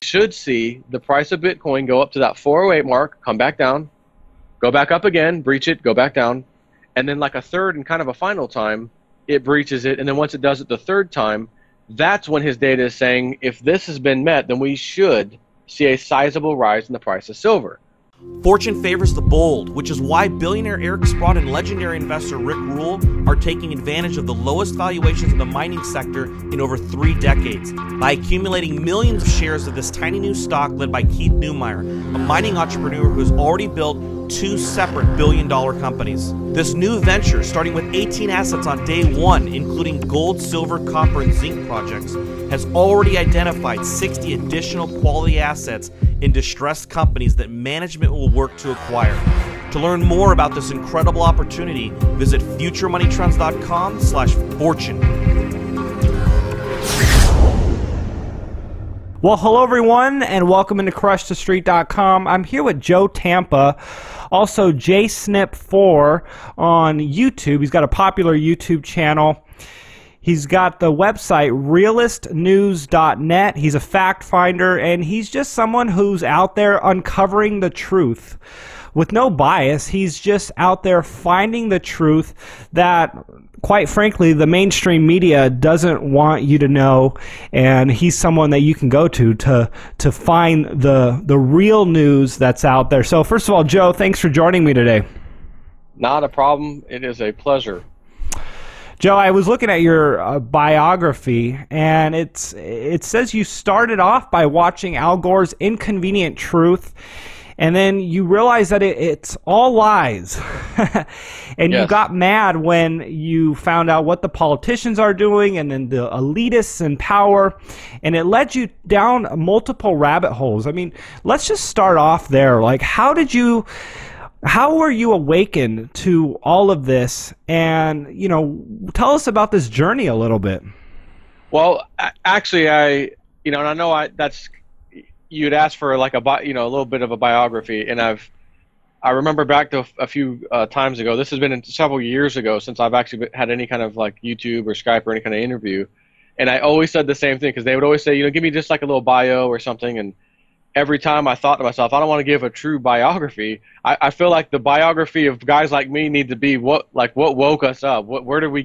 should see the price of Bitcoin go up to that 408 mark, come back down, go back up again, breach it, go back down, and then like a third and kind of a final time, it breaches it, and then once it does it the third time, that's when his data is saying if this has been met, then we should see a sizable rise in the price of silver. Fortune favors the bold, which is why billionaire Eric Sprott and legendary investor Rick Rule are taking advantage of the lowest valuations in the mining sector in over 3 decades by accumulating millions of shares of this tiny new stock led by Keith Neumeyer, a mining entrepreneur who has already built 2 separate billion-dollar companies. This new venture, starting with 18 assets on day 1, including gold, silver, copper, and zinc projects, has already identified 60 additional quality assets in distressed companies that management will work to acquire. To learn more about this incredible opportunity, visit futuremoneytrends.com/fortune. Well, hello everyone, and welcome into crushthestreet.com. I'm here with Joe Tampa, also jsnip4 on YouTube. He's got a popular YouTube channel. He's got the website realistnews.net. He's a fact finder, and he's just someone who's out there uncovering the truth with no bias. He's just out there finding the truth that, quite frankly, the mainstream media doesn't want you to know, and he's someone that you can go to find the real news that's out there. So first of all, Joe, thanks for joining me today. Not a problem. It is a pleasure. Joe, I was looking at your biography, and it says you started off by watching Al Gore's Inconvenient Truth, and then you realized that it's all lies. And Yes. You got mad when you found out what the politicians are doing and then the elitists in power, and it led you down multiple rabbit holes. I mean, let's just start off there. Like, how were you awakened to all of this? And, tell us about this journey a little bit. Well, actually, and I know that's, you'd asked for like a little bit of a biography, and I remember back to a few times ago. This has been several years ago since I've actually had any kind of like YouTube or Skype or any kind of interview, and I always said the same thing because they would always say, give me just like a little bio or something, and every time I thought to myself, I don't want to give a true biography. I feel like the biography of guys like me need to be what woke us up. How did we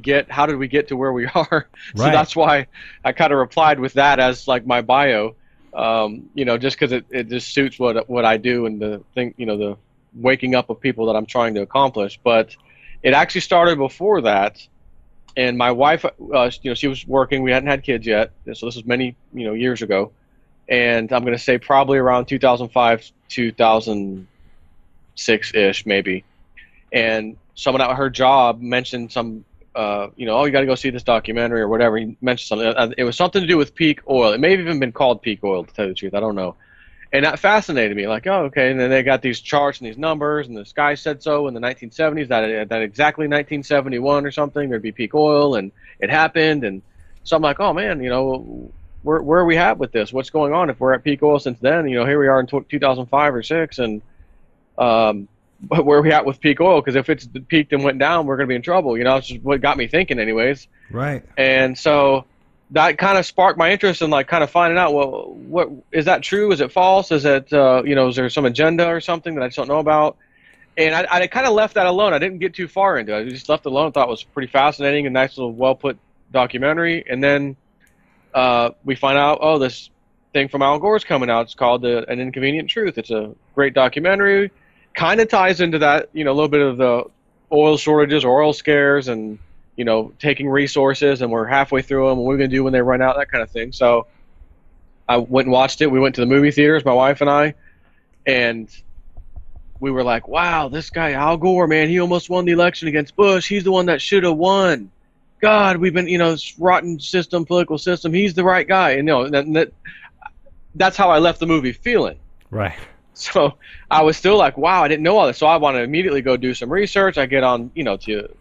get to where we are? Right. So that's why I kind of replied with that as like my bio, just because it just suits what I do and the thing, the waking up of people that I'm trying to accomplish. But it actually started before that. And my wife, she was working. We hadn't had kids yet. So this was many, years ago. And I'm going to say probably around 2005, 2006-ish, maybe. And someone at her job mentioned some, oh, you got to go see this documentary or whatever. He mentioned something. It was something to do with peak oil. It may have even been called peak oil, to tell you the truth. I don't know. And that fascinated me. Like, oh, okay. And then they got these charts and these numbers, and this guy said so in the 1970s, that exactly 1971 or something, there'd be peak oil, and it happened. And so I'm like, oh, man, where are we at with this? What's going on? If we're at peak oil since then, here we are in 2005 or 6, and but where are we at with peak oil? Because if it's peaked and went down, we're going to be in trouble. It's just what got me thinking, anyways. Right. And so that kind of sparked my interest in like kind of finding out, well, what is that true? Is it false? Is it is there some agenda or something that I just don't know about? And I kind of left that alone. I didn't get too far into it. I just left it alone. Thought it was pretty fascinating, a nice little well put documentary, and then we find out, oh, this thing from Al Gore's coming out. It's called An Inconvenient Truth. It's a great documentary. Kind of ties into that, a little bit of the oil shortages or oil scares and, taking resources, and we're halfway through them, and what are we going to do when they run out, that kind of thing. So I went and watched it. We went to the movie theaters, my wife and I, and we were like, wow, this guy Al Gore, man, he almost won the election against Bush. He's the one that should have won. God, we've been, this rotten system, political system. He's the right guy. And that's how I left the movie feeling. Right. So I was still like, wow, I didn't know all this. So I want to immediately go do some research. I get on,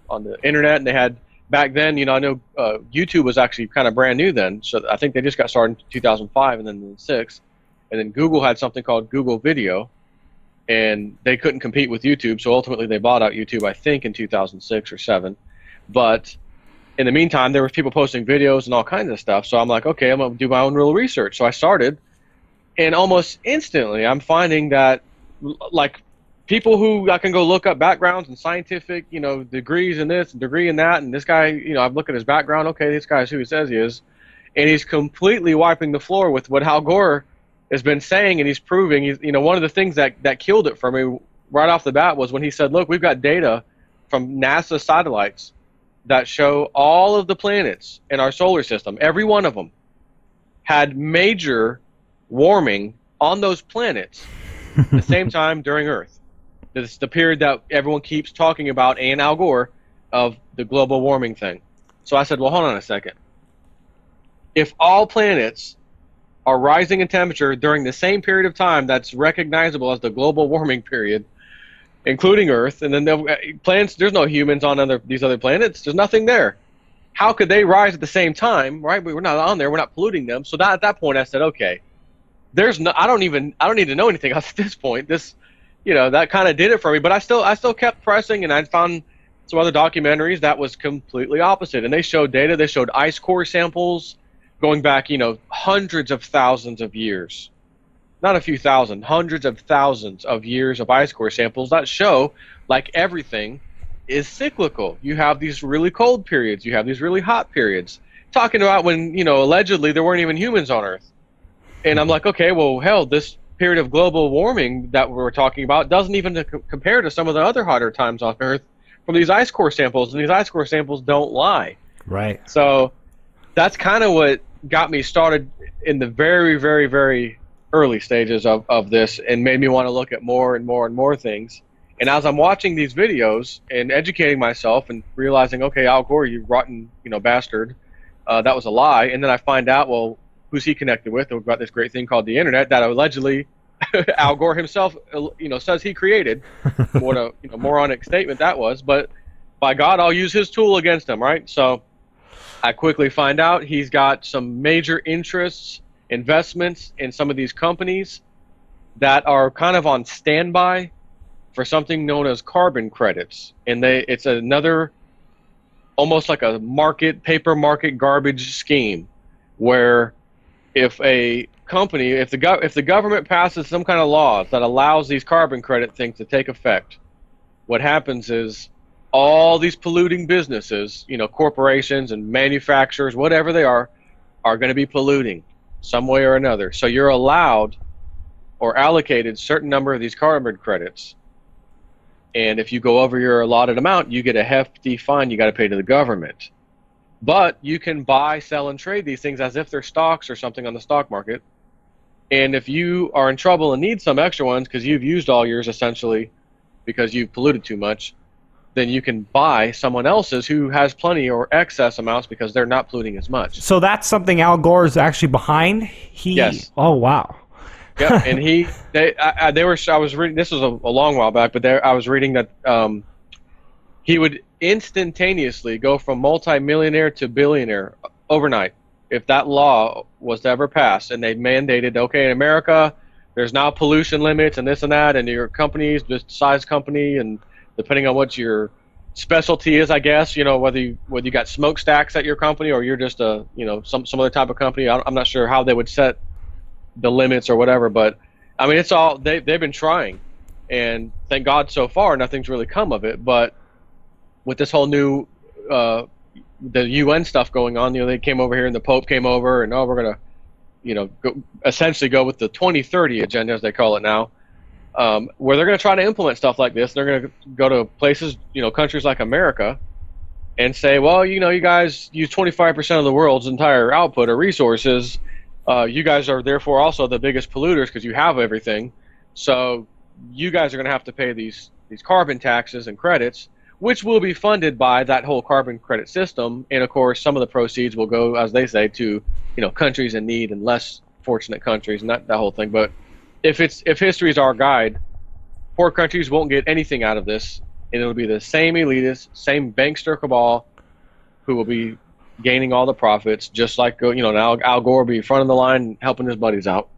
on the internet, and they had back then, I know YouTube was actually kind of brand new then. So I think they just got started in 2005 and then in 6. And then Google had something called Google Video, and they couldn't compete with YouTube. So ultimately they bought out YouTube, I think, in 2006 or 7. But in the meantime, there were people posting videos and all kinds of stuff. So I'm like, okay, I'm going to do my own real research. So I started, And almost instantly, I'm finding that, like, people who I can go look up backgrounds and scientific, degrees in this, degree in that, and this guy, I've looked at his background. Okay, this guy's who he says he is, and he's completely wiping the floor with what Al Gore has been saying, and he's proving. One of the things that killed it for me right off the bat was when he said, "Look, we've got data from NASA satellites that show all of the planets in our solar system, every one of them, had major warming on those planets at the same time during Earth." This is the period that everyone keeps talking about, and Al Gore, of the global warming thing. So I said, well, hold on a second. If all planets are rising in temperature during the same period of time that's recognizable as the global warming period, including Earth, and then planets, there's no humans on these other planets. There's nothing there. How could they rise at the same time, right? We're not on there. We're not polluting them. So at that point, I said, okay, I don't need to know anything else at this point. That kind of did it for me. But I still kept pressing, and I found some other documentaries that was completely opposite. And they showed data. They showed ice core samples going back, hundreds of thousands of years. Not a few thousand, hundreds of thousands of years of ice core samples that show, like everything, is cyclical. You have these really cold periods. You have these really hot periods. Talking about when, allegedly there weren't even humans on Earth. And I'm like, okay, well, hell, this period of global warming that we're talking about doesn't even compare to some of the other hotter times on Earth from these ice core samples. And these ice core samples don't lie. Right. So that's kind of what got me started in the very, very, very early stages of this, and made me want to look at more and more and more things. And as I'm watching these videos and educating myself and realizing, okay, Al Gore, you rotten, bastard, that was a lie. And then I find out, well, who's he connected with? We've got this great thing called the internet that allegedly Al Gore himself, says he created. What a moronic statement that was. But by God, I'll use his tool against him, right? So I quickly find out he's got some major interests, investments in some of these companies that are kind of on standby for something known as carbon credits. And it's another, almost like a paper market garbage scheme, where if a company, if the government passes some kind of laws that allows these carbon credit things to take effect, what happens is all these polluting businesses, corporations and manufacturers, whatever they are going to be polluting some way or another. So you're allowed or allocated certain number of these carbon credits. And if you go over your allotted amount, you get a hefty fine you got to pay to the government. But you can buy, sell, and trade these things as if they're stocks or something on the stock market. And if you are in trouble and need some extra ones because you've used all yours essentially because you've polluted too much, then you can buy someone else's who has plenty or excess amounts because they're not polluting as much. So that's something Al Gore is actually behind? Yes. Oh, wow. Yeah, and I was reading, this was a long while back, but I was reading that he would instantaneously go from multimillionaire to billionaire overnight if that law was to ever pass, and they mandated, okay, in America, there's now pollution limits and this and that, and your company's just size company, and depending on what your specialty is, I guess, whether you got smokestacks at your company or you're just some other type of company. I'm not sure how they would set the limits or whatever, but I mean, it's all they've been trying, and thank God so far nothing's really come of it. But with this whole new the UN stuff going on, they came over here and the Pope came over, and we're gonna essentially go with the 2030 agenda, as they call it now. Where they're going to try to implement stuff like this. They're going to go to places, countries like America, and say, well, you guys use 25% of the world's entire output or resources. You guys are therefore also the biggest polluters because you have everything. So you guys are going to have to pay these carbon taxes and credits, which will be funded by that whole carbon credit system. And of course, some of the proceeds will go, as they say, to countries in need and less fortunate countries, and that whole thing. But if history is our guide, poor countries won't get anything out of this, and it'll be the same elitists, same bankster cabal who will be gaining all the profits, just like now Al Gore will be front of the line helping his buddies out.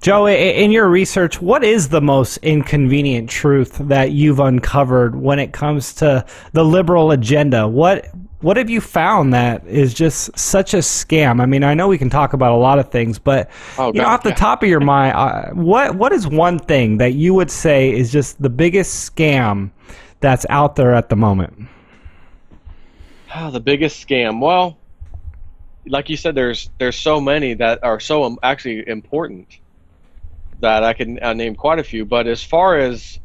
Joe, in your research, what is the most inconvenient truth that you've uncovered when it comes to the liberal agenda? What What have you found that is just such a scam? I mean, I know we can talk about a lot of things, but off the top of your mind, what is one thing that you would say is just the biggest scam that's out there at the moment? The biggest scam. Well, like you said, there's so many that are so actually important that I can name quite a few. But as far as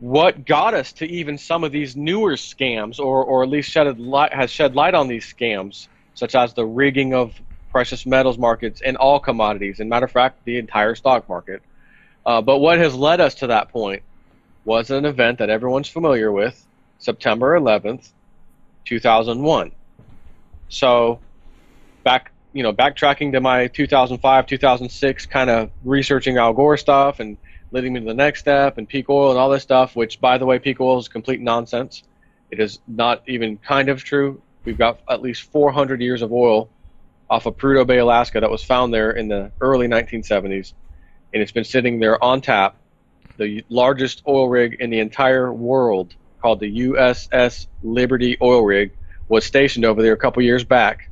what got us to even some of these newer scams, or at least has shed light on these scams, such as the rigging of precious metals markets and all commodities, and matter of fact, the entire stock market. But what has led us to that point was an event that everyone's familiar with, September 11th, 2001. So backtracking to my 2005, 2006 kind of researching Al Gore stuff and leading me to the next step and peak oil and all this stuff, which, by the way, peak oil is complete nonsense. It is not even kind of true. We've got at least 400 years of oil off of Prudhoe Bay, Alaska, that was found there in the early 1970s, and it's been sitting there on tap. The largest oil rig in the entire world, called the USS Liberty oil rig, was stationed over there a couple years back,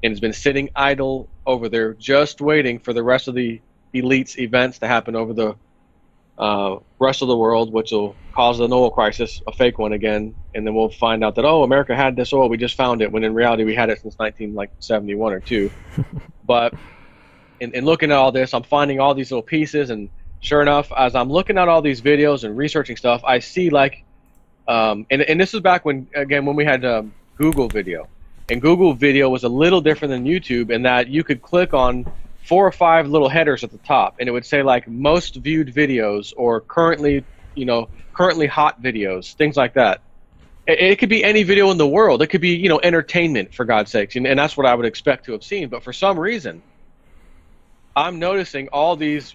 and has been sitting idle over there just waiting for the rest of the elites events to happen over the rest of the world, which will cause an oil crisis, a fake one again, and then we'll find out that, oh, America had this oil, we just found it, when in reality we had it since 1971 or 2. But in looking at all this, I'm finding all these little pieces, and sure enough, as I'm looking at all these videos and researching stuff, I see and this is back when we had Google Video, and Google Video was a little different than YouTube in that you could click on 4 or 5 little headers at the top, and it would say like most viewed videos, or currently hot videos, things like that. It could be any video in the world. It could be entertainment, for God's sakes, and that's what I would expect to have seen. But for some reason, I'm noticing all these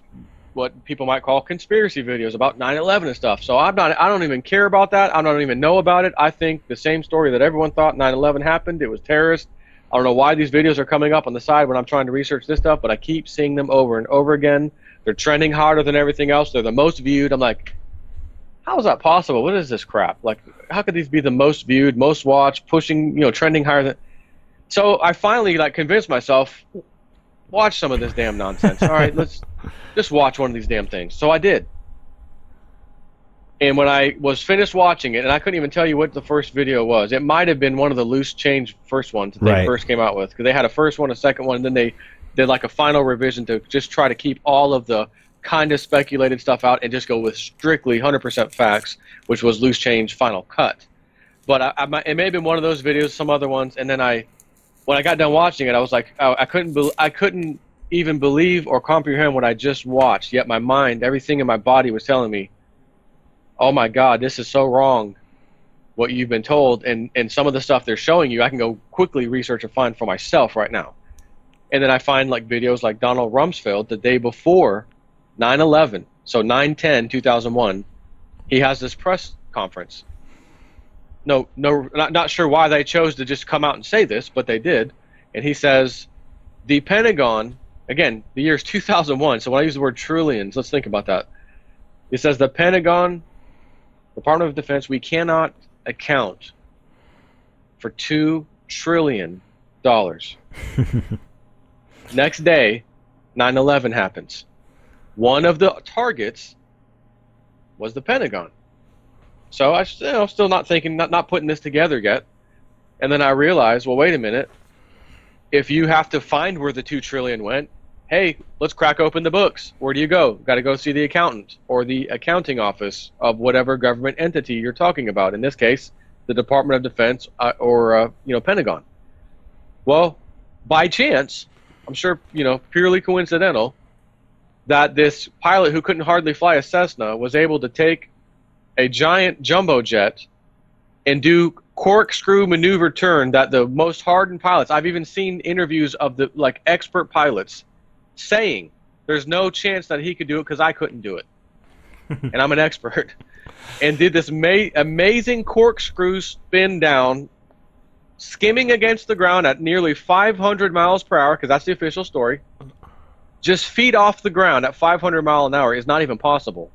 what people might call conspiracy videos about 9/11 and stuff. So I don't even care about that. I don't even know about it. I think the same story that everyone thought 9/11 happened. It was terrorists. I don't know why these videos are coming up on the side when I'm trying to research this stuff, but I keep seeing them over and over again. They're trending harder than everything else. They're the most viewed. I'm like, how is that possible? What is this crap? Like, how could these be the most viewed, most watched, pushing, trending higher than... So I finally convinced myself, watch some of this damn nonsense. All right, let's just watch one of these damn things. So I did. And when I was finished watching it, and I couldn't even tell you what the first video was. It might have been one of the loose change first ones that they first came out with, because they had a first one, a second one, and then they did like a final revision to just try to keep all of the kind of speculated stuff out and just go with strictly 100% facts, which was loose change final cut. But it may have been one of those videos, some other ones, and then when I got done watching it, I was like, I couldn't even believe or comprehend what I just watched. Yet my mind, everything in my body was telling me, oh my God, this is so wrong, what you've been told. And some of the stuff they're showing you, I can go quickly research and find for myself right now. And then I find videos like Donald Rumsfeld the day before 9/11, so 9/10/2001, he has this press conference. Not sure why they chose to just come out and say this, but they did. And he says, the Pentagon, again, the year is 2001, so when I use the word trillions, let's think about that. He says the Pentagon, Department of Defense, we cannot account for $2 trillion. Next day, 9/11 happens. One of the targets was the Pentagon. So I still not thinking, not putting this together yet. And then I realized, well, wait a minute. If you have to find where the $2 trillion went, hey, let's crack open the books. Where do you go? Got to go see the accountant or the accounting office of whatever government entity you're talking about. In this case, the Department of Defense or Pentagon. Well, by chance, I'm sure purely coincidental, that this pilot who couldn't hardly fly a Cessna was able to take a giant jumbo jet and do corkscrew maneuver turn that the most hardened pilots, I've even seen interviews of the expert pilots saying there's no chance that he could do it because I couldn't do it. And I'm an expert. And did this amazing corkscrew spin down, skimming against the ground at nearly 500 miles per hour, because that's the official story. Just feet off the ground at 500 miles an hour is not even possible.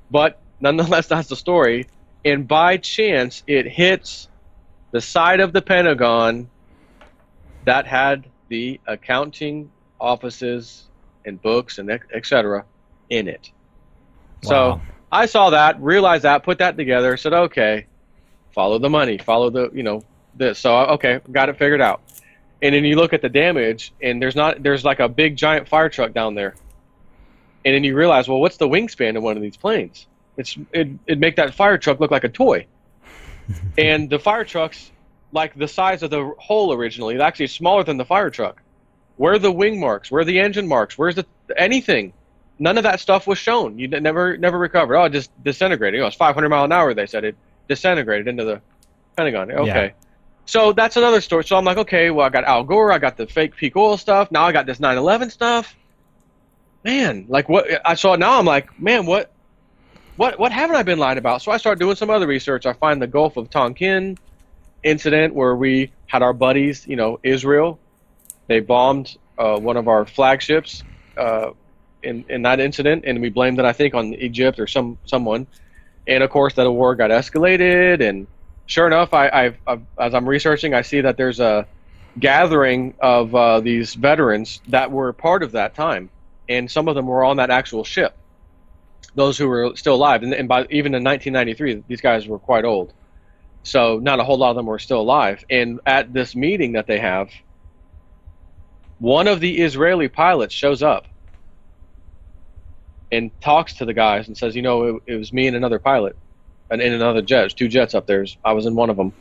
But nonetheless, that's the story. And by chance, it hits the side of the Pentagon that had the accounting offices and books and etc. in it. Wow. So I saw that, realized that, put that together, said, okay, follow the money, follow the, this. So, okay, got it figured out. And then you look at the damage, and there's like a big giant fire truck down there. And then you realize, well, what's the wingspan of one of these planes? It'd make that fire truck look like a toy. And the fire truck's like the size of the hole originally. It's actually smaller than the fire truck. Where are the wing marks? Where are the engine marks? Where's anything? None of that stuff was shown. You never recovered. Oh, it just disintegrated. It's 500 mile an hour, they said. It disintegrated into the Pentagon. Okay. Yeah. So that's another story. So I'm like, okay, well, I got Al Gore. I got the fake peak oil stuff. Now I got this 9/11 stuff. Man, like what I saw now, I'm like, man, what haven't I been lied about? So I start doing some other research. I find the Gulf of Tonkin incident where we had our buddies, Israel. They bombed one of our flagships in that incident, and we blamed it, I think, on Egypt or someone. And of course, that war got escalated. And sure enough, as I'm researching, I see that there's a gathering of these veterans that were part of that time, and some of them were on that actual ship. Those who were still alive, and by even in 1993, these guys were quite old. So not a whole lot of them were still alive. And at this meeting that they have, one of the Israeli pilots shows up and talks to the guys and says, it was me and another pilot, and in another jet. There's 2 jets up there. I was in one of them,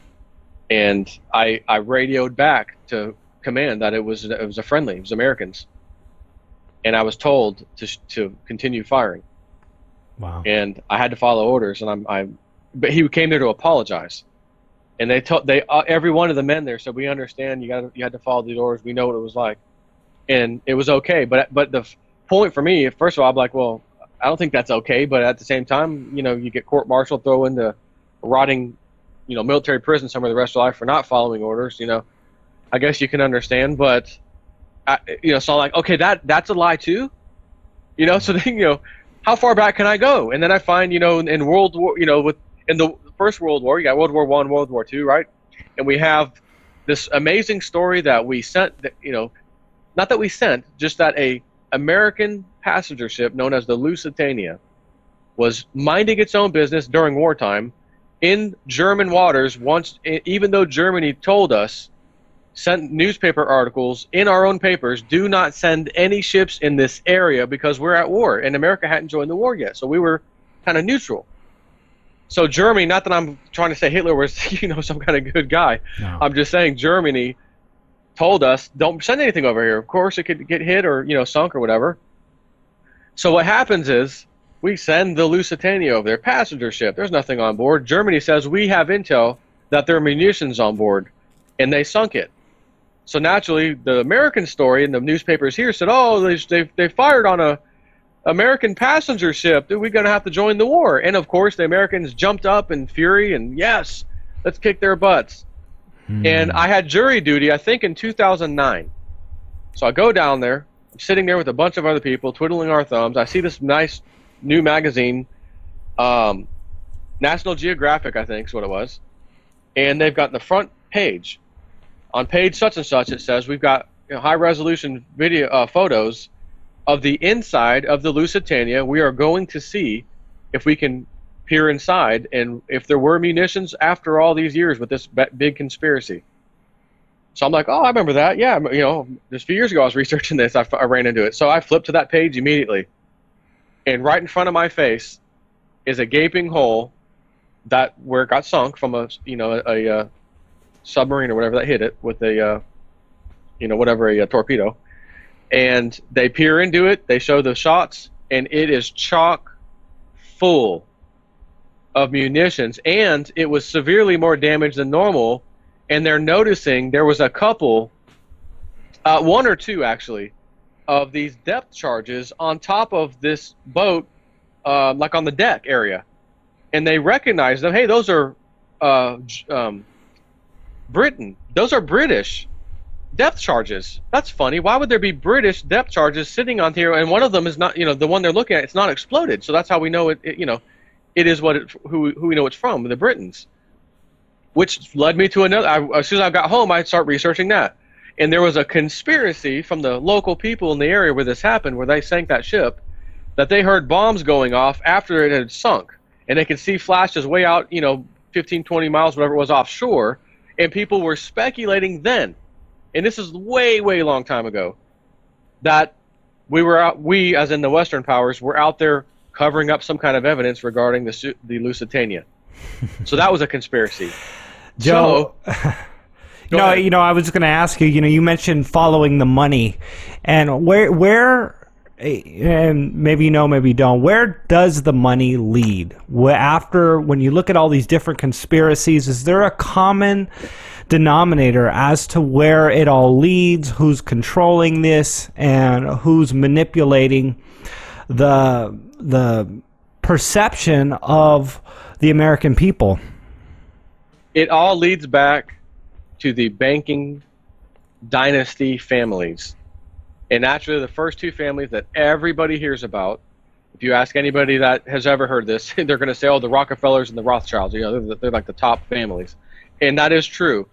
and I radioed back to command that it was a friendly. It was Americans, and I was told to continue firing. Wow. And I had to follow orders, and but he came there to apologize. And every one of the men there said, we understand you had to follow the orders. We know what it was like. And it was okay. But the point for me, first of all, I'm like, well, I don't think that's okay. But at the same time, you get court-martial, throw into rotting, military prison somewhere the rest of your life for not following orders. I guess you can understand. But, so I'm like, okay, that's a lie too. So then, how far back can I go? And then I find, in World War, in the First World War, you got World War I, World War II, right? And we have this amazing story that we sent, not that we sent, just that a American passenger ship known as the Lusitania was minding its own business during wartime in German waters once, even though Germany told us, sent newspaper articles in our own papers, do not send any ships in this area because we're at war, and America hadn't joined the war yet, so we were kind of neutral. So Germany, not that I'm trying to say Hitler was, some kind of good guy. No. I'm just saying Germany told us, don't send anything over here. Of course, it could get hit or, sunk or whatever. So what happens is we send the Lusitania over there, passenger ship. There's nothing on board. Germany says we have intel that there are munitions on board, and they sunk it. So naturally, the American story in the newspapers here said, oh, they fired on a American passenger ship. We're going to have to join the war. And, of course, the Americans jumped up in fury and, yes, let's kick their butts. And I had jury duty, I think, in 2009. So I go down there. I'm sitting there with a bunch of other people, twiddling our thumbs. I see this nice new magazine, National Geographic, I think is what it was. And they've got the front page. On page such and such, it says we've got high-resolution video photos of the inside of the Lusitania. We are going to see if we can peer inside and if there were munitions after all these years with this big conspiracy. So I'm like, oh, I remember that. Yeah, just a few years ago I was researching this. I ran into it. So I flipped to that page immediately. And right in front of my face is a gaping hole where it got sunk from a submarine or whatever that hit it with a torpedo. And they peer into it, they show the shots, and it is chock full of munitions, and it was severely more damaged than normal. And they're noticing there was a couple, 1 or 2 actually, of these depth charges on top of this boat, like on the deck area. And they recognize them. Hey, those are Britain. Those are British depth charges. That's funny. Why would there be British depth charges sitting on here? And one of them is not, the one they're looking at, it's not exploded. So that's how we know it is who we know it's from, the Britons. which led me to another. As soon as I got home, I start researching that. And there was a conspiracy from the local people in the area where this happened, where they sank that ship, that they heard bombs going off after it had sunk. And they could see flashes way out, 15, 20 miles, whatever it was, offshore. And people were speculating then, and this is way, way long time ago, that we, as in the Western powers, were out there covering up some kind of evidence regarding the Lusitania. So that was a conspiracy. Joe, So, I was going to ask you, you mentioned following the money, and where, and maybe you know, maybe you don't, where does the money lead? When you look at all these different conspiracies, is there a common denominator as to where it all leads, who's controlling this, and who's manipulating the perception of the American people? It all leads back to the banking dynasty families. And naturally, the first two families that everybody hears about, if you ask anybody that has ever heard this, they're going to say, oh, the Rockefellers and the Rothschilds, they're like the top families. And that is true.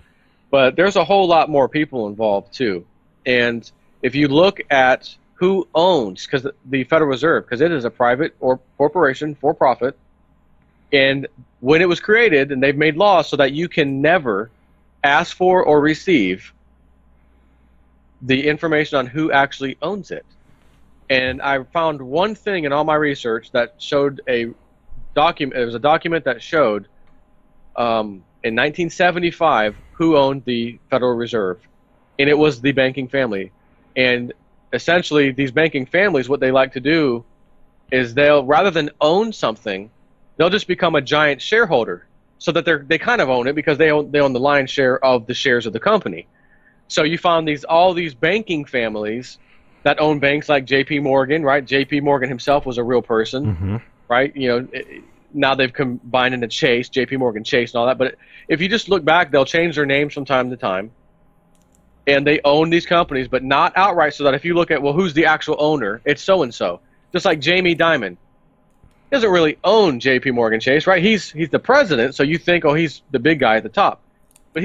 But there's a whole lot more people involved, too. And if you look at who owns, because the Federal Reserve, because it is a private or corporation for profit, and when it was created, and they've made laws so that you can never ask for or receive the information on who actually owns it. And I found one thing in all my research that showed a document. It was a document that showed in 1975 who owned the Federal Reserve, and it was the banking family. And essentially, these banking families, what they like to do is they'll, rather than own something, they'll just become a giant shareholder, so that they kind of own it because they own the lion's share of the shares of the company. So you found all these banking families that own banks like J.P. Morgan, right? J.P. Morgan himself was a real person, right? Now they've combined into Chase, J.P. Morgan Chase and all that. But if you just look back, they'll change their names from time to time. And they own these companies, but not outright, so that if you look at, well, who's the actual owner, it's so-and-so. Just like Jamie Dimon. He doesn't really own J.P. Morgan Chase, right? He's the president, so you think, oh, he's the big guy at the top. But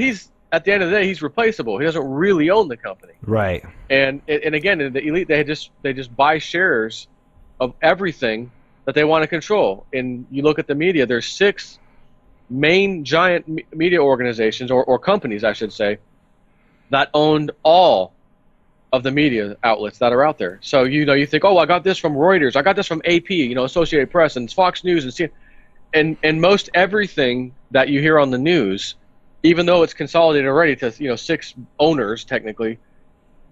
at the end of the day, he's replaceable. He doesn't really own the company. Right. And again, the elite, they just buy shares of everything that they want to control. And you look at the media, there's 6 main giant media organizations, or companies, I should say, that owned all of the media outlets that are out there. So, you think, oh, I got this from Reuters, I got this from AP, Associated Press, and Fox News, and CNN. And most everything that you hear on the news, even though it's consolidated already to 6 owners technically,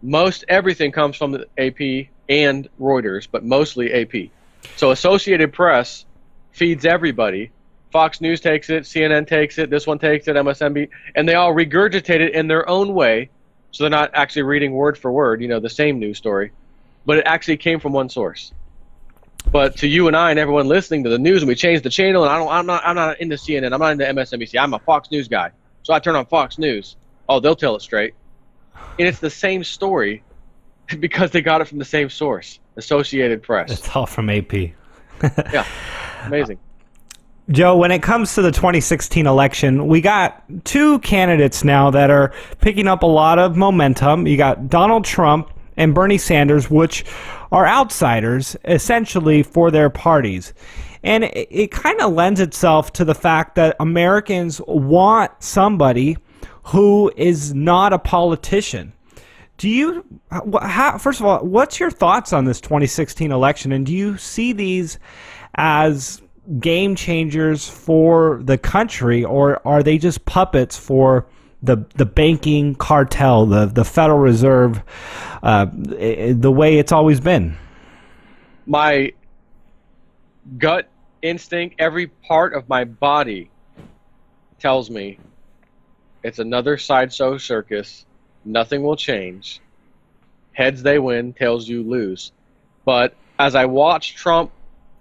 most everything comes from the AP and Reuters, but mostly AP. So Associated Press feeds everybody. Fox News takes it, CNN takes it, this one takes it, MSNBC, and they all regurgitate it in their own way. So they're not actually reading word for word, the same news story, but it actually came from one source. But to you and I and everyone listening to the news, and we change the channel, and I'm not into CNN, I'm not into MSNBC, I'm a Fox News guy. So I turn on Fox News. Oh, they'll tell it straight. And it's the same story because they got it from the same source, Associated Press. It's all from AP. Yeah, amazing. Joe, when it comes to the 2016 election, we got 2 candidates now that are picking up a lot of momentum. You got Donald Trump and Bernie Sanders, which are outsiders, essentially, for their parties. And it kind of lends itself to the fact that Americans want somebody who is not a politician. First of all, what's your thoughts on this 2016 election? And do you see these as game changers for the country, or are they just puppets for the banking cartel, the Federal Reserve, the way it's always been? My gut instinct, every part of my body tells me it's another sideshow circus. Nothing will change. Heads they win, tails you lose. But as I watch Trump,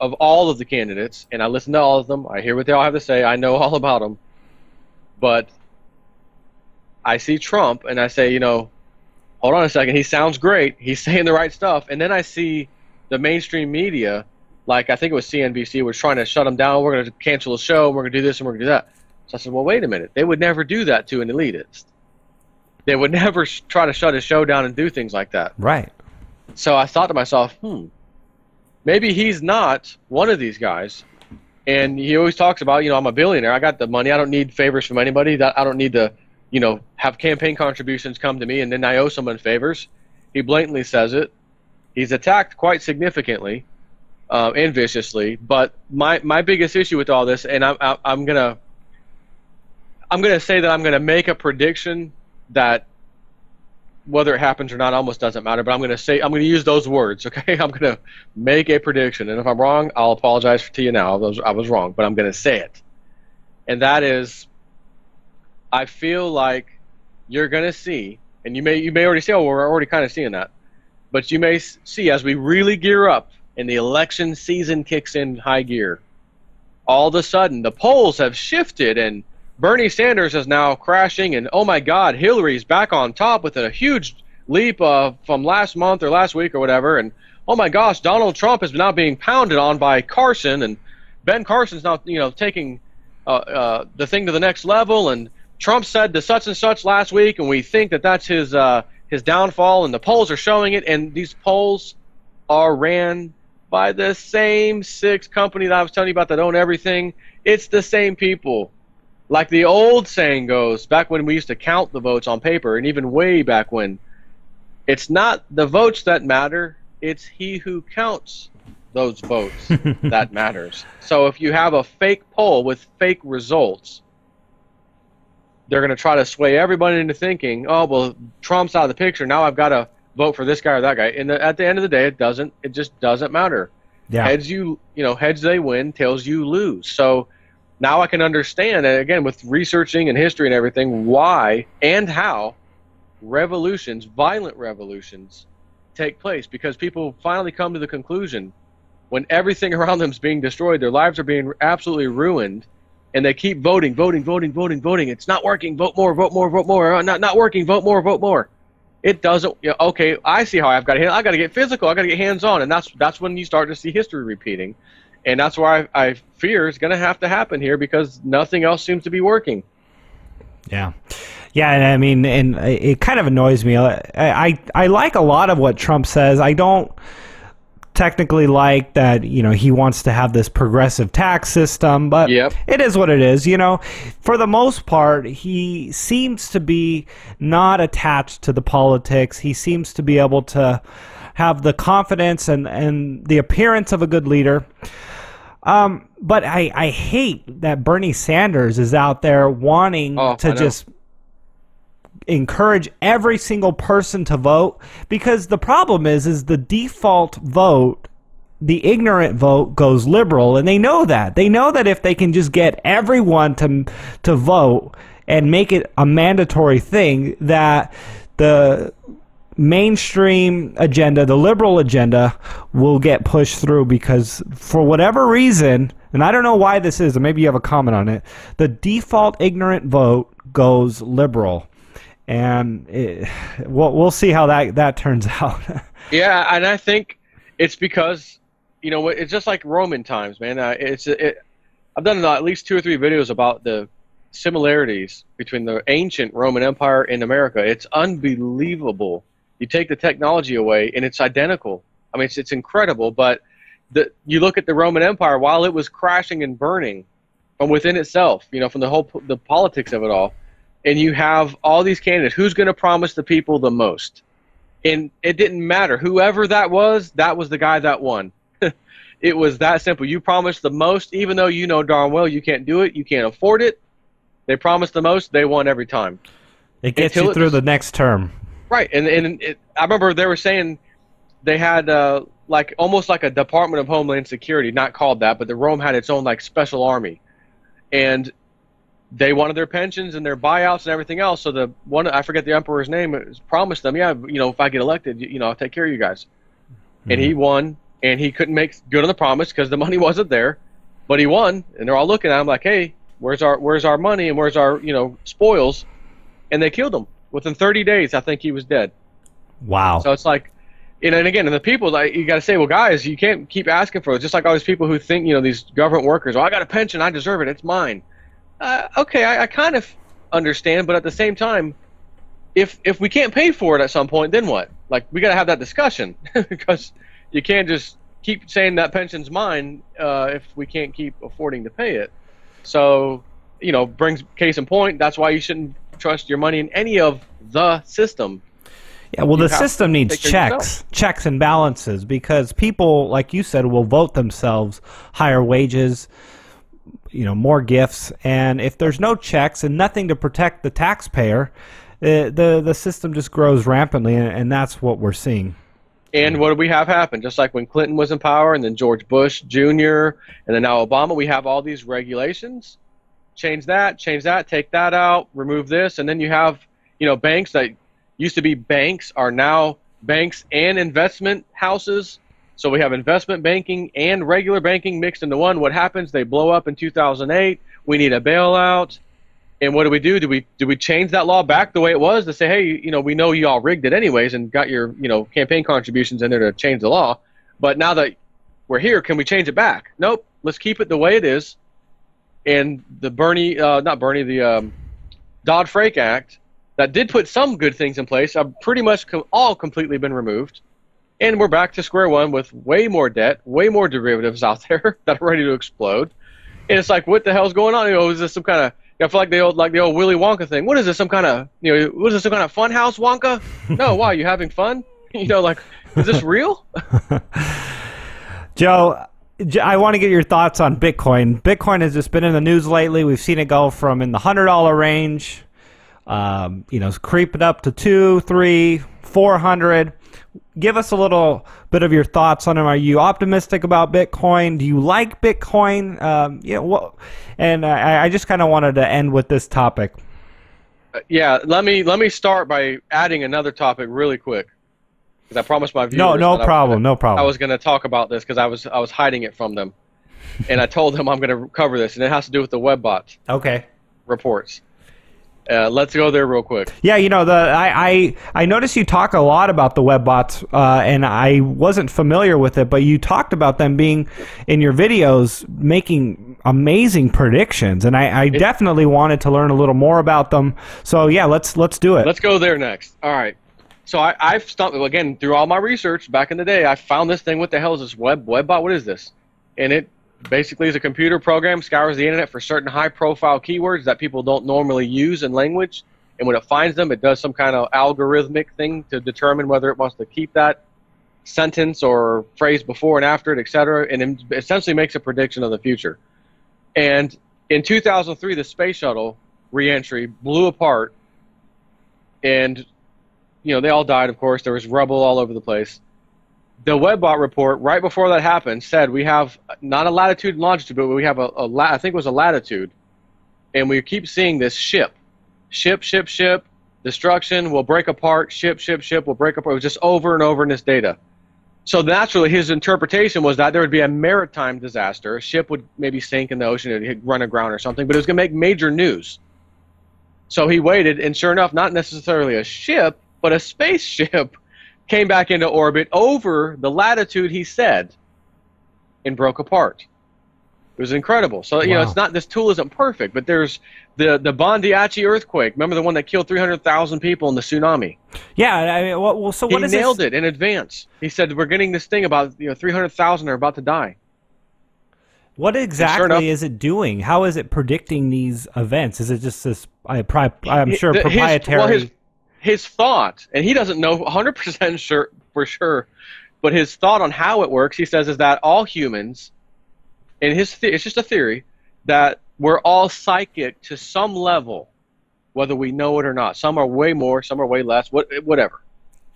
of all of the candidates, and I listen to all of them, I hear what they all have to say, I know all about them, but I see Trump and I say, hold on a second, he sounds great, he's saying the right stuff, and then I see the mainstream media, like I think it was CNBC, was trying to shut him down, we're going to cancel the show, we're going to do this and we're going to do that. So I said, well, wait a minute. They would never do that to an elitist. They would never try to shut a show down and do things like that. Right. So I thought to myself, maybe he's not one of these guys. And he always talks about, I'm a billionaire. I got the money. I don't need favors from anybody. I don't need to, have campaign contributions come to me and then I owe someone favors. He blatantly says it. He's attacked quite significantly and viciously. But my biggest issue with all this, and I'm gonna say that I'm gonna make a prediction that whether it happens or not almost doesn't matter, but I'm going to use those words, okay? I'm going to make a prediction, and if I'm wrong, I'll apologize to you now. I was wrong, but I'm going to say it. And that is, I feel like you're going to see, and you may already see, we're already kind of seeing that, but you may see as we really gear up and the election season kicks in high gear, all of a sudden the polls have shifted and Bernie Sanders is now crashing, and oh my God, Hillary's back on top with a huge leap from last month or last week or whatever, and oh my gosh, Donald Trump is now being pounded on by Carson, and Ben Carson's now taking the thing to the next level, and Trump said to such and such last week, and we think that that's his downfall, and the polls are showing it, and these polls are ran by the same 6 company that I was telling you about that own everything. It's the same people. Like the old saying goes, back when we used to count the votes on paper, and even way back when, it's not the votes that matter, it's he who counts those votes that matters. So if you have a fake poll with fake results, they're going to try to sway everybody into thinking, oh, well, Trump's out of the picture, now I've got to vote for this guy or that guy. And at the end of the day, it just doesn't matter. Yeah. Heads they win, tails you lose. So now I can understand, and again, with researching and history and everything, why and how revolutions, violent revolutions, take place. Because people finally come to the conclusion, when everything around them is being destroyed, their lives are being absolutely ruined, and they keep voting. It's not working. Vote more. Not working. Vote more. It doesn't. Okay, I see how I got to get physical. I got to get hands-on, and that's when you start to see history repeating. And that's why I fear it's going to have to happen here, because nothing else seems to be working. Yeah. Yeah, and I mean, and it kind of annoys me. I like a lot of what Trump says. I don't technically like that, he wants to have this progressive tax system, but It is what it is. For the most part, he seems to be not attached to the politics. He seems to be able to have the confidence and the appearance of a good leader. But I hate that Bernie Sanders is out there wanting to just encourage every single person to vote, because the problem is the default vote, the ignorant vote, goes liberal, and they know that. They know that if they can just get everyone to vote and make it a mandatory thing, that the mainstream agenda, the liberal agenda, will get pushed through, because for whatever reason, and I don't know why this is, and maybe you have a comment on it, the default ignorant vote goes liberal. And we'll see how that turns out. Yeah, and I think it's because, it's just like Roman times, man. I've done at least 2 or 3 videos about the similarities between the ancient Roman Empire and America. It's unbelievable. You take the technology away, and it's identical. I mean, it's incredible. But you look at the Roman Empire, while it was crashing and burning from within itself, from the politics of it all, and you have all these candidates. Who's going to promise the people the most? And it didn't matter. Whoever that was the guy that won. It was that simple. You promised the most, even though you know darn well you can't do it, you can't afford it. They promised the most, they won every time. It gets you through the next term. Right. And I remember they were saying they had almost like a Department of Homeland Security, not called that, but the Rome had its own special army. And they wanted their pensions and their buyouts and everything else. So I forget the emperor's name, promised them, if I get elected, I'll take care of you guys. Mm-hmm. And he won, and he couldn't make good on the promise because the money wasn't there, but he won. And they're all looking at him like, hey, where's our money and where's our spoils? And they killed him within 30 days. I think he was dead. Wow. So it's like, and again, and the people, you got to say, well, guys, you can't keep asking for it. Just like all these people who think, these government workers, I got a pension, I deserve it, it's mine. Okay, I kind of understand, but at the same time, if we can't pay for it at some point, then what? Like, we got to have that discussion because you can't just keep saying that pension's mine if we can't keep affording to pay it. So, brings case in point. That's why you shouldn't trust your money in any of the system. Yeah, well, the system needs checks and balances, because people, like you said, will vote themselves higher wages, more gifts, and if there's no checks and nothing to protect the taxpayer, the system just grows rampantly, and that's what we're seeing. And what do we have happen? Just like when Clinton was in power, and then George Bush Jr., and then now Obama, we have all these regulations. Change that, take that out, remove this, and then you have, banks that used to be banks are now banks and investment houses. So we have investment banking and regular banking mixed into one. What happens? They blow up in 2008. We need a bailout. And what do? Do we change that law back the way it was to say, hey, we know you all rigged it anyways and got your, campaign contributions in there to change the law. But now that we're here, can we change it back? Nope. Let's keep it the way it is. And the Dodd-Frank Act that did put some good things in place have pretty much all completely been removed. And we're back to square one with way more debt, way more derivatives out there that are ready to explode. And it's like, what the hell's going on? Is this some kind of, I feel like the old Willy Wonka thing. What is this, some kind of, what is this, some kind of fun house, Wonka? No, why, you having fun? Is this real? Joe, I want to get your thoughts on Bitcoin. Bitcoin has just been in the news lately. We've seen it go from in the $100 range, creeping up to 200, 300, 400. Give us a little bit of your thoughts on it. Are you optimistic about Bitcoin? Do you like Bitcoin? And I just kind of wanted to end with this topic. Yeah, let me start by adding another topic really quick, because I promised my viewers. No problem. I was going to talk about this because I was hiding it from them, and I told them I'm going to cover this, and it has to do with the web bots. Okay. Reports. Let's go there real quick. Yeah, I noticed you talk a lot about the web bots, and I wasn't familiar with it, but you talked about them being in your videos making amazing predictions, and I definitely wanted to learn a little more about them. So yeah, let's do it. Let's go there next. All right. So I've stumbled again through all my research back in the day. I found this thing. What the hell is this web bot? What is this? And it basically is a computer program, scours the internet for certain high-profile keywords that people don't normally use in language. And when it finds them, it does some kind of algorithmic thing to determine whether it wants to keep that sentence or phrase before and after it, etc. And it essentially makes a prediction of the future. And in 2003, the space shuttle re-entry blew apart, and they all died, of course. There was rubble all over the place. The WebBot report, right before that happened, said we have not a latitude and longitude, but we have I think it was a latitude. And we keep seeing this ship, destruction will break apart, ship will break apart. It was just over and over in this data. So naturally, his interpretation was that there would be a maritime disaster. A ship would maybe sink in the ocean, it'd run aground or something, but it was going to make major news. So he waited, and sure enough, not necessarily a ship, but a spaceship came back into orbit over the latitude he said and broke apart. It was incredible. So, it's not, this tool isn't perfect, but there's the Bondiachi earthquake. Remember the one that killed 300,000 people in the tsunami? Yeah, I mean, so what is this? He nailed it in advance. He said, we're getting this thing about, 300,000 are about to die. What exactly is it doing? How is it predicting these events? Is it just this, I'm sure, proprietary... His thought, and he doesn't know 100% sure for sure, but his thought on how it works, he says, is that all humans, and it's just a theory, that we're all psychic to some level, whether we know it or not. Some are way more, some are way less, whatever.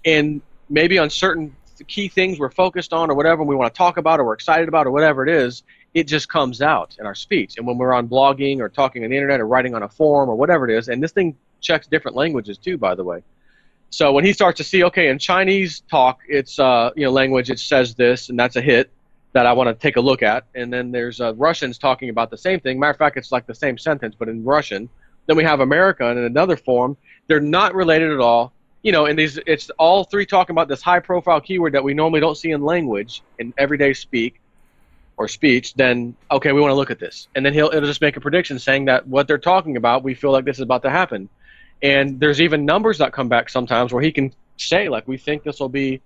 And maybe on certain key things we're focused on or whatever we want to talk about or we're excited about or whatever it is, it just comes out in our speech. And when we're on blogging or talking on the internet or writing on a forum or whatever it is, and this thing checks different languages too, by the way. So when he starts to see, okay, in Chinese talk, it's language, it says this, and that's a hit that I want to take a look at. And then there's Russians talking about the same thing. Matter of fact, it's like the same sentence, but in Russian. Then we have American in another form. They're not related at all. And it's all three talking about this high-profile keyword that we normally don't see in language in everyday speak. or speech, then okay, we want to look at this. And then it'll just make a prediction saying that what they're talking about, we feel like this is about to happen. And there's even numbers that come back sometimes where he can say, like, we think this will be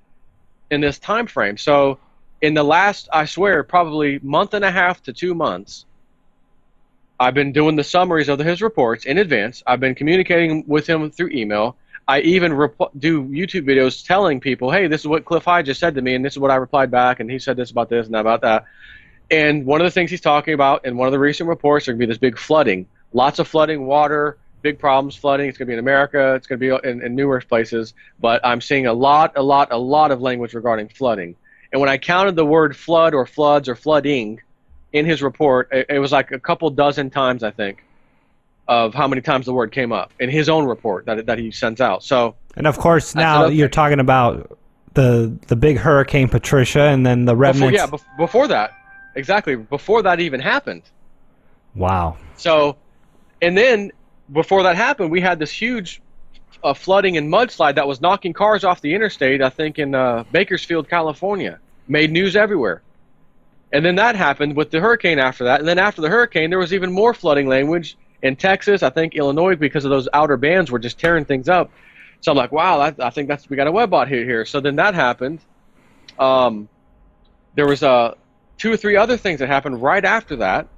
in this time frame. So in the last, I swear, probably month and a half to 2 months, I've been doing the summaries of his reports in advance. I've been communicating with him through email. I even do YouTube videos telling people, hey, this is what Cliff High just said to me, and this is what I replied back, and he said this about this and about that. And one of the things he's talking about in one of the recent reports, there's going to be this big flooding. Lots of flooding, water, big problems flooding. It's going to be in America. It's going to be in numerous places. But I'm seeing a lot of language regarding flooding. And when I counted the word flood or floods or flooding in his report, it was like a couple dozen times, I think, of how many times the word came up in his own report that he sends out. So, and of course, now you're talking about the big Hurricane Patricia and then the remnants. Before that. Exactly. Before that even happened. Wow. So, and then before that happened, we had this huge flooding and mudslide that was knocking cars off the interstate, I think in Bakersfield, California. Made news everywhere. And then that happened with the hurricane after that. And then after the hurricane, there was even more flooding language in Texas, I think Illinois, because of those outer bands were just tearing things up. So I'm like, wow, I think we got a webbot here. So then that happened. There was 2 or 3 other things that happened right after that.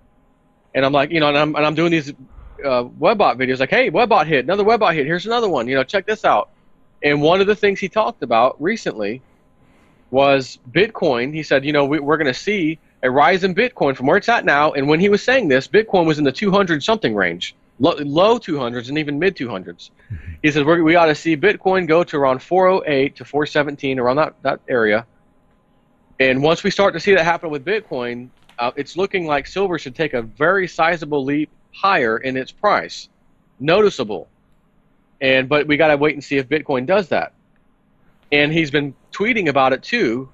And I'm like, and I'm doing these webbot videos like, hey, webbot hit, another webbot hit, here's another one, check this out. And one of the things he talked about recently was Bitcoin. He said, we're going to see a rise in Bitcoin from where it's at now. And when he was saying this, Bitcoin was in the 200 something range, low 200s and even mid 200s. He says we ought to see Bitcoin go to around 408 to 417, around that area. And once we start to see that happen with Bitcoin, it's looking like silver should take a very sizable leap higher in its price, noticeable. But we got to wait and see if Bitcoin does that. And he's been tweeting about it too.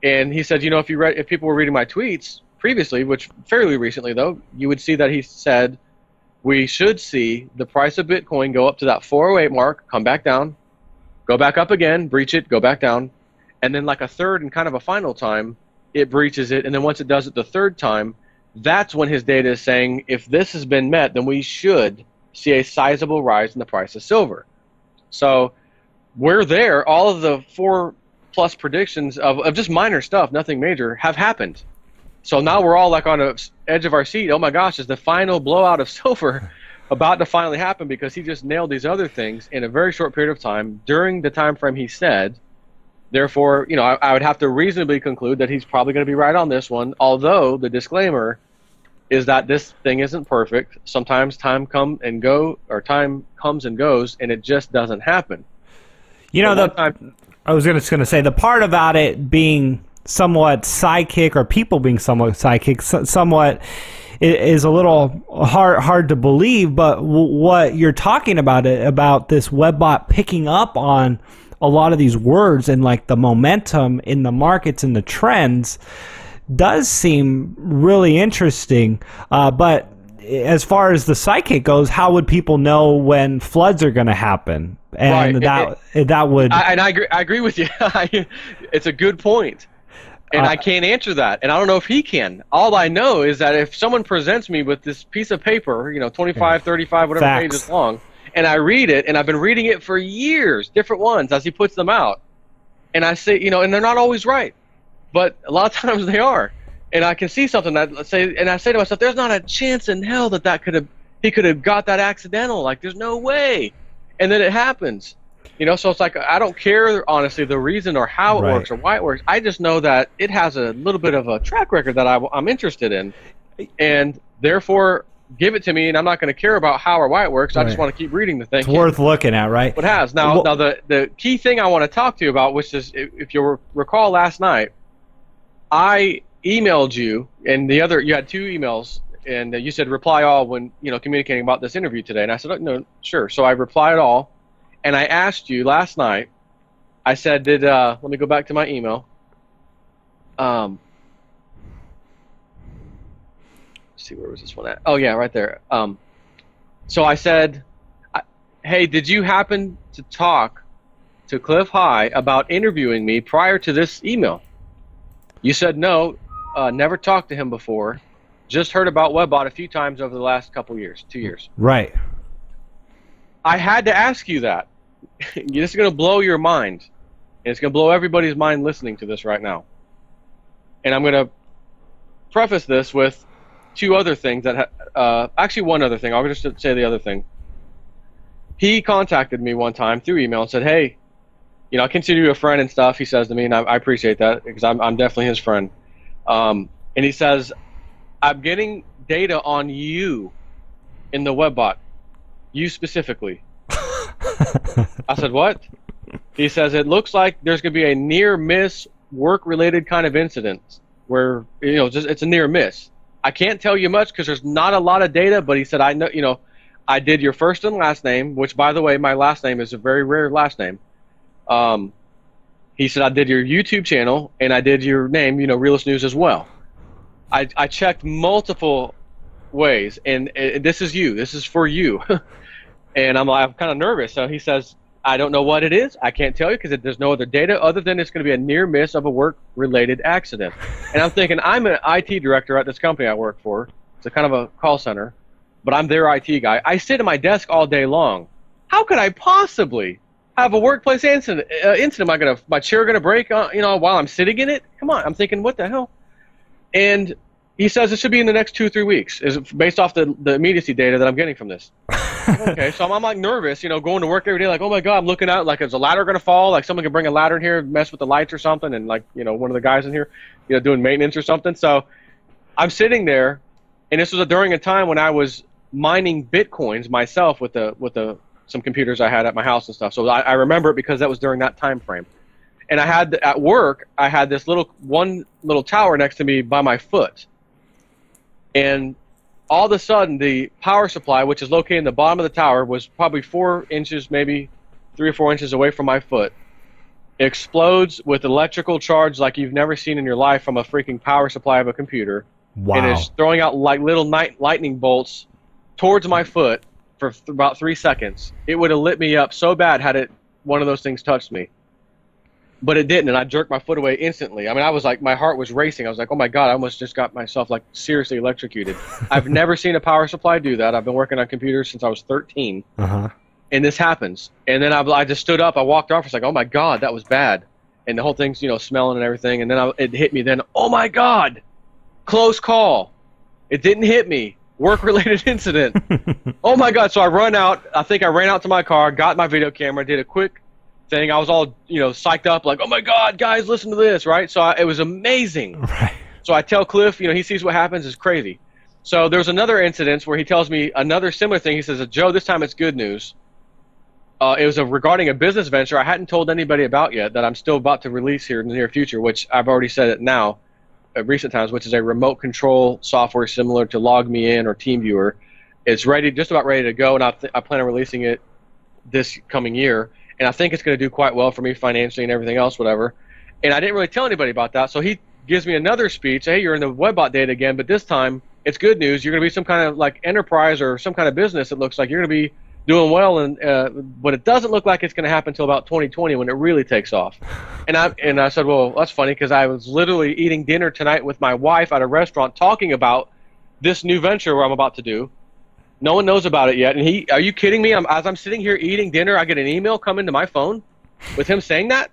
And he said, if people were reading my tweets previously, which fairly recently though, you would see that he said we should see the price of Bitcoin go up to that 408 mark, come back down, go back up again, breach it, go back down. And then like a third and kind of a final time, it breaches it. And then once it does it the third time, that's when his data is saying if this has been met, then we should see a sizable rise in the price of silver. So we're there. All of the 4+ predictions of just minor stuff, nothing major, have happened. So now we're all like on the edge of our seat. Oh my gosh, is the final blowout of silver about to finally happen, because he just nailed these other things in a very short period of time during the time frame he said. Therefore, I would have to reasonably conclude that he's probably going to be right on this one, although the disclaimer is that this thing isn't perfect. Sometimes time comes and goes, and it just doesn't happen. I was just going to say, the part about it being somewhat psychic, or people being somewhat psychic, somewhat is a little hard to believe, but what you're talking about this webbot picking up on a lot of these words and like the momentum in the markets and the trends does seem really interesting. But as far as the psychic goes, how would people know when floods are going to happen? And right. that would. I agree with you. It's a good point. And I can't answer that. And I don't know if he can. All I know is that if someone presents me with this piece of paper, 25, 35, whatever Facts. pages long, and I read it, and I've been reading it for years, different ones, as he puts them out. And I say, and they're not always right, but a lot of times they are. And I can see something and I say to myself, there's not a chance in hell that he could have got that accidental. Like, there's no way. And then it happens. So it's like, I don't care, honestly, the reason or how it works or why it works. I just know that it has a little bit of a track record that I'm interested in. And therefore, give it to me, and I'm not going to care about how or why it works. I just want to keep reading the thing. It's worth looking at, right? It has. Now the key thing I want to talk to you about, which is, if you'll recall last night, I emailed you, and you had 2 emails, and you said reply all when communicating about this interview today. And I said, oh, no, sure. So I replied all, and I asked you last night. I said, let me go back to my email. See, where was this one at? Oh yeah, right there. So I said, hey, did you happen to talk to Cliff High about interviewing me prior to this email? You said no. never talked to him before, just heard about WebBot a few times over the last couple years, 2 years. Right. I had to ask you that. This is going to blow your mind. And it's going to blow everybody's mind listening to this right now. And I'm going to preface this with two other things that actually one other thing. I'll just say the other thing. He contacted me one time through email and said, hey, I consider you a friend and stuff, he says to me, and I appreciate that because I'm definitely his friend. And he says, I'm getting data on you in the WebBot, you specifically. I said, what? He says, it looks like there's going to be a near-miss work-related kind of incident where, it's a near-miss. I can't tell you much because there's not a lot of data, but he said, I know, I did your first and last name, which, by the way, my last name is a very rare last name. He said, I did your YouTube channel, and I did your name, Realist News as well. I checked multiple ways, and this is you. This is for you. And I'm kind of nervous. So he says, I don't know what it is. I can't tell you because there's no other data other than it's going to be a near miss of a work-related accident. And I'm thinking, I'm an IT director at this company I work for. It's a kind of a call center, but I'm their IT guy. I sit at my desk all day long. How could I possibly have a workplace incident? My chair gonna break? While I'm sitting in it? Come on! I'm thinking, what the hell? And he says it should be in the next 2 or 3 weeks, is based off the immediacy data that I'm getting from this. Okay, so I'm like nervous, going to work every day, like, oh my god, I'm looking out, like, is a ladder gonna fall? Like, someone can bring a ladder in here, mess with the lights or something, and like, one of the guys in here, doing maintenance or something. So I'm sitting there, and this was during a time when I was mining bitcoins myself with some computers I had at my house and stuff. So I remember it because that was during that time frame. And I had at work, I had this one little tower next to me by my foot. And all of a sudden, the power supply, which is located in the bottom of the tower, was probably 4 inches, maybe 3 or 4 inches away from my foot. It explodes with electrical charge like you've never seen in your life from a freaking power supply of a computer. Wow. And it's throwing out like little lightning bolts towards my foot for about 3 seconds. It would have lit me up so bad had one of those things touched me. But it didn't, and I jerked my foot away instantly. I mean, I was like, my heart was racing. I was like, oh my god, I almost just got myself like seriously electrocuted. I've never seen a power supply do that. I've been working on computers since I was 13. And this happens. And then I just stood up, I walked off, I was like, oh my god, that was bad. And the whole thing's, smelling and everything. And then it hit me then, oh my god, close call. It didn't hit me. Work-related incident. Oh my god. So I run out, I think I ran out to my car, got my video camera, did a quick thing. I was all, psyched up, like, oh my god, guys, listen to this, right? So it was amazing. Right. So I tell Cliff, he sees what happens, it's crazy. So there was another incident where he tells me another similar thing. He says, Joe, this time it's good news. It was regarding a business venture I hadn't told anybody about yet that I'm still about to release here in the near future, which I've already said it now at recent times, which is a remote control software similar to LogMeIn or TeamViewer. It's just about ready to go, and I plan on releasing it this coming year. And I think it's going to do quite well for me financially and everything else, whatever. And I didn't really tell anybody about that. So he gives me another speech. Hey, you're in the WebBot data again, but this time it's good news. You're going to be some kind of like enterprise or some kind of business. It looks like you're going to be doing well, but it doesn't look like it's going to happen until about 2020 when it really takes off. And I said, well, that's funny because I was literally eating dinner tonight with my wife at a restaurant talking about this new venture where I'm about to do. No one knows about it yet. And are you kidding me? As I'm sitting here eating dinner, I get an email come into my phone with him saying that.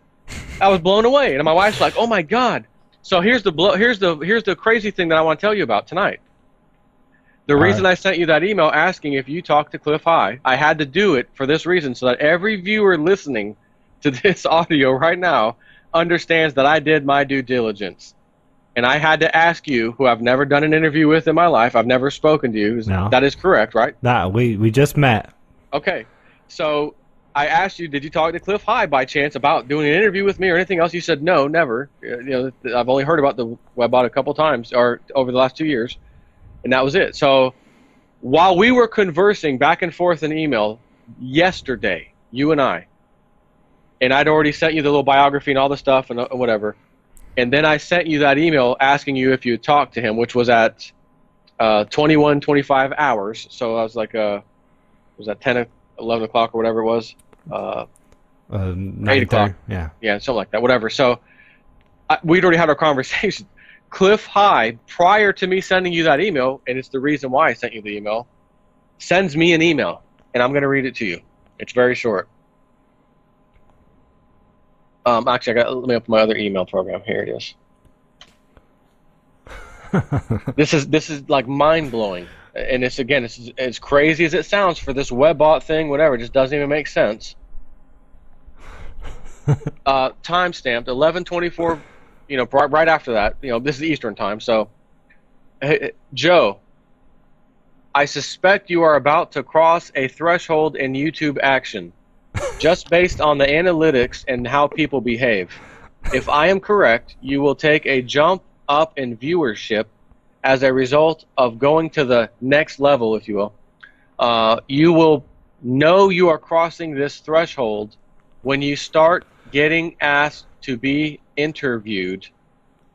I was blown away. And my wife's like, "Oh my God." So here's the crazy thing that I want to tell you about tonight. The reason I sent you that email asking if you talked to Cliff High, I had to do it for this reason, so that every viewer listening to this audio right now understands that I did my due diligence. And I had to ask you, who I've never done an interview with in my life, I've never spoken to you. No. That is correct, right? No, we just met. Okay. So I asked you, did you talk to Cliff High by chance about doing an interview with me or anything else? You said no, never. I've only heard about the WebBot a couple times or over the last 2 years, and that was it. So while we were conversing back and forth in email yesterday, you and I, and I'd already sent you the little biography and all the stuff and whatever, and then I sent you that email asking you if you had talked to him, which was at 25 hours. So I was like, was that 10, 11 o'clock or whatever it was? 8 o'clock. Yeah. Yeah, something like that, whatever. So we'd already had our conversation. Cliff High, prior to me sending you that email, and it's the reason why I sent you the email, sends me an email, and I'm going to read it to you. It's very short. Actually, let me open my other email program. Here it is. This is like mind blowing, and it's as crazy as it sounds for this web-bot thing. Whatever, it just doesn't even make sense. Timestamped 11:24. You know, right after that. You know, this is Eastern time. So, hey, Joe, I suspect you are about to cross a threshold in YouTube action, just based on the analytics and how people behave. If I am correct, you will take a jump up in viewership as a result of going to the next level, if you will. You will know you are crossing this threshold when you start getting asked to be interviewed,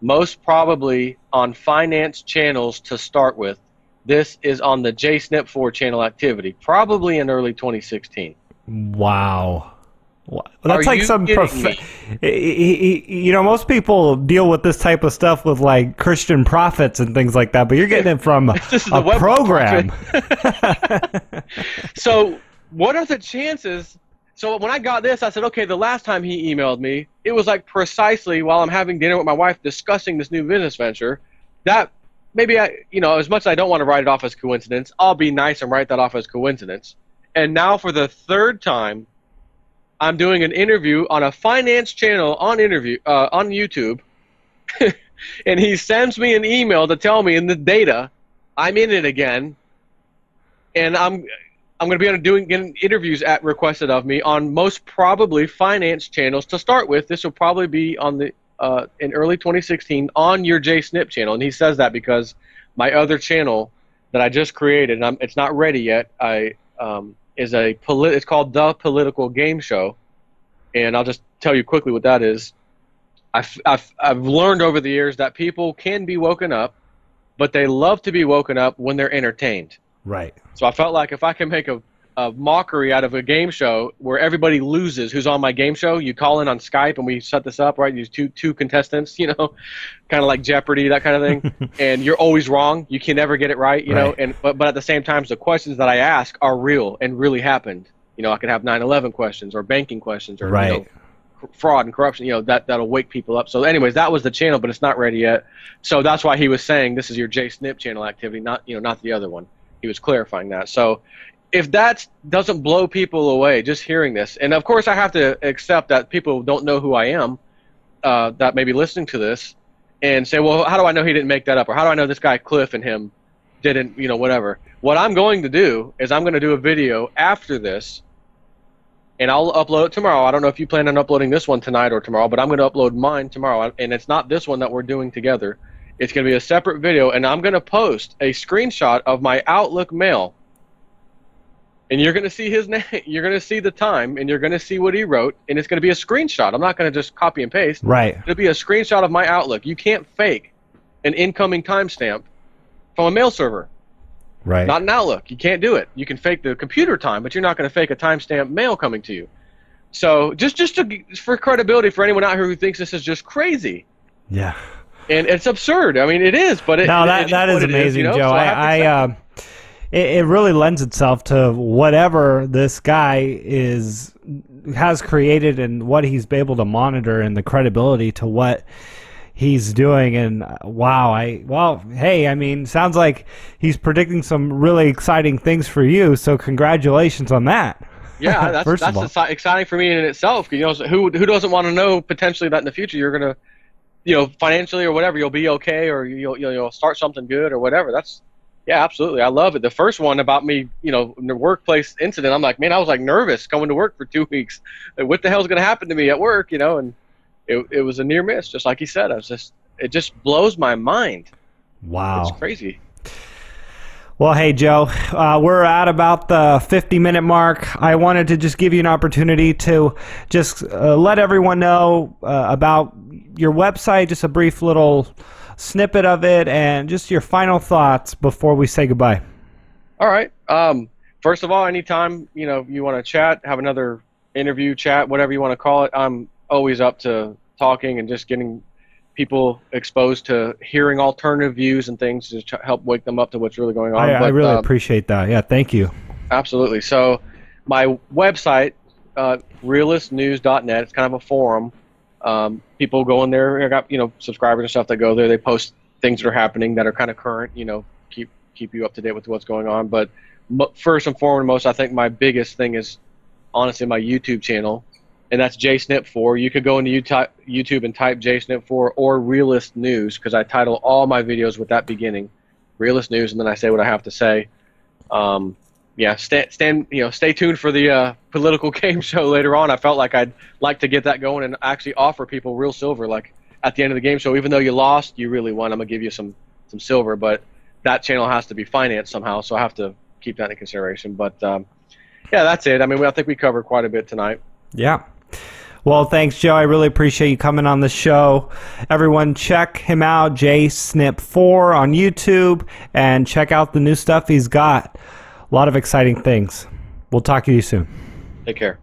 most probably on finance channels to start with. This is on the jsnip4 channel activity, probably in early 2016. Wow. That's Are like you some kidding me? you know, most people deal with this type of stuff with like Christian prophets and things like that, but you're getting it from a program. So what are the chances? So when I got this, I said, okay, the last time he emailed me, it was like precisely while I'm having dinner with my wife discussing this new business venture. That maybe as much as I don't want to write it off as coincidence, I'll be nice and write that off as coincidence. And now for the third time, I'm doing an interview on a finance channel on YouTube, and he sends me an email to tell me in the data I'm in it again, and I'm going to be getting interviews requested of me on most probably finance channels to start with. This will probably be on the in early 2016 on your JSNIP channel, and he says that because my other channel that I just created, and it's not ready yet. It's called The Political Game Show, and I'll just tell you quickly what that is. I've learned over the years that people can be woken up, but they love to be woken up when they're entertained. Right. So I felt like if I can make a mockery out of a game show where everybody loses who's on my game show, you call in on Skype and we set this up, right? These two contestants, kind of like Jeopardy, that kind of thing. And you're always wrong. You can never get it right, know. And but at the same time, the questions that I ask are real and really happened. I could have 9/11 questions or banking questions or fraud and corruption. That'll wake people up. So, anyways, that was the channel, but it's not ready yet. So that's why he was saying this is your JSNIP channel activity, not the other one. He was clarifying that. So if that doesn't blow people away, just hearing this, and of course I have to accept that people don't know who I am, that may be listening to this, and say, well, how do I know he didn't make that up? Or how do I know this guy Cliff and him didn't, whatever. What I'm going to do is I'm going to do a video after this, and I'll upload it tomorrow. I don't know if you plan on uploading this one tonight or tomorrow, but I'm going to upload mine tomorrow, and it's not this one that we're doing together. It's going to be a separate video, and I'm going to post a screenshot of my Outlook mail. And you're going to see his name, you're going to see the time, and you're going to see what he wrote, and it's going to be a screenshot. I'm not going to just copy and paste. Right. It'll be a screenshot of my Outlook. You can't fake an incoming timestamp from a mail server. Right. Not an Outlook. You can't do it. You can fake the computer time, but you're not going to fake a timestamp mail coming to you. So for credibility for anyone out here who thinks this is just crazy. Yeah. And it's absurd. I mean, it is, but that is amazing, Joe. So it really lends itself to whatever this guy has created and what he's been able to monitor and the credibility to what he's doing. And sounds like he's predicting some really exciting things for you. So congratulations on that. Yeah, that's exciting for me in itself. Who doesn't want to know potentially that in the future you're gonna, financially or whatever, you'll be okay, or you'll start something good or whatever. Yeah, absolutely. I love it. The first one about me, in the workplace incident, I'm like, man, I was like nervous going to work for 2 weeks. Like, what the hell's going to happen to me at work, and it was a near miss, just like he said. It just blows my mind. Wow. It's crazy. Well, hey, Joe, we're at about the 50-minute mark. I wanted to just give you an opportunity to just let everyone know about your website, just a brief little snippet of it, and just your final thoughts before we say goodbye. All right. First of all, anytime you want to chat, have another interview, chat, whatever you want to call it, I'm always up to talking and just getting people exposed to hearing alternative views and things to help wake them up to what's really going on. I really appreciate that. Yeah, thank you. Absolutely. So my website, realistnews.net, it's kind of a forum. People go in there. I got subscribers and stuff that go there. They post things that are happening that are kind of current. Keep you up to date with what's going on. But first and foremost, I think my biggest thing is honestly my YouTube channel, and that's jsnip4. You could go into YouTube and type jsnip4 or Realist News, because I title all my videos with that beginning, Realist News, and then I say what I have to say. Yeah, stay tuned for the political game show later on. I felt like I'd like to get that going and actually offer people real silver, like at the end of the game show. Even though you lost, you really won. I'm gonna give you some silver, but that channel has to be financed somehow, so I have to keep that in consideration. But yeah, that's it. I mean, I think we covered quite a bit tonight. Yeah. Well, thanks, Joe. I really appreciate you coming on the show. Everyone, check him out, jsnip4 on YouTube, and check out the new stuff he's got. A lot of exciting things. We'll talk to you soon. Take care.